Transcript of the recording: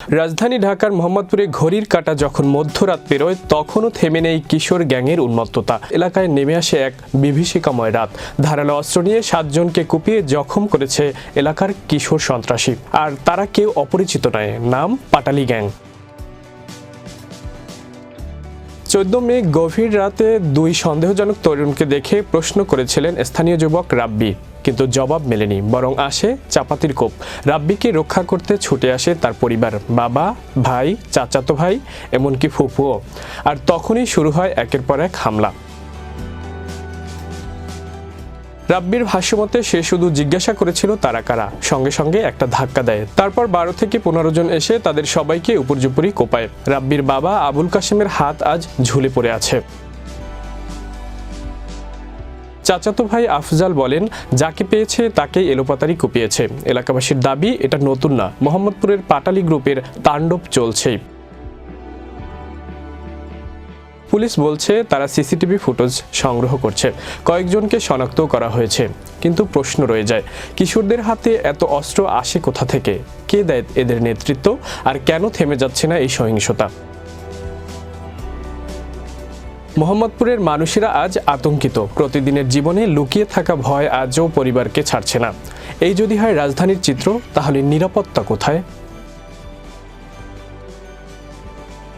রাজধানী ঢাকার মোহাম্মদপুরে ঘড়ির কাঁটা যখন মধ্যরাত পেরোয় তখনও থেমে নেই কিশোর গ্যাংয়ের উন্মত্ততা। এলাকায় নেমে আসে এক বিভীষিকাময় রাত। ধারালো অস্ত্র নিয়ে ৭ জনকে কুপিয়ে জখম করেছে এলাকার কিশোর সন্ত্রাসী। আর তারা কেউ অপরিচিত নয়, নাম পাটালি গ্যাং। ১৪ মে গভীর রাতে ২ সন্দেহজনক তরুণকে দেখে প্রশ্ন করেছিলেন স্থানীয় যুবক রাব্বি, কিন্তু জবাব মেলেনি, বরং আসে চাপাতির কোপ। রাব্বিকে রক্ষা করতে ছুটে আসে তার পরিবার, বাবা, ভাই, চাচাতো ভাই, এমনকি ফুফুও। আর তখনই শুরু হয় একের পর এক হামলা। রাব্বির ভাষ্যমতে সে শুধু জিজ্ঞাসা করেছিল তারা কারা, সঙ্গে সঙ্গে একটা ধাক্কা দেয়। তারপর ১২ থেকে ১৫ জন এসে তাদের সবাইকে উপর্যুপরি কোপায়। রাব্বির বাবা আবুল কাশেমের হাত আজ ঝুলে পড়ে আছে। চাচাতো ভাই আফজাল বলেন, যাকে পেয়েছে তাকেই এলোপাতাড়ি কুপিয়েছে। এলাকাবাসীর দাবি, এটা নতুন না, মোহাম্মদপুরের পাটালি গ্রুপের তাণ্ডব চলছেই। পুলিশ বলছে তারা সিসিটিভি ফুটেজ সংগ্রহ করছে, কয়েকজনকে শনাক্ত করা হয়েছে। কিন্তু প্রশ্ন রয়ে যায়, কিশোরদের হাতে এত অস্ত্র আসে কোথা থেকে? কে দেয় এদের নেতৃত্ব? আর কেন থেমে যাচ্ছে না এই সহিংসতা? মোহাম্মদপুরের মানুষেরা আজ আতঙ্কিত। প্রতিদিনের জীবনে লুকিয়ে থাকা ভয় আজও পরিবারকে ছাড়ছে না। এই যদি হয় রাজধানীর চিত্র, তাহলে নিরাপত্তা কোথায়?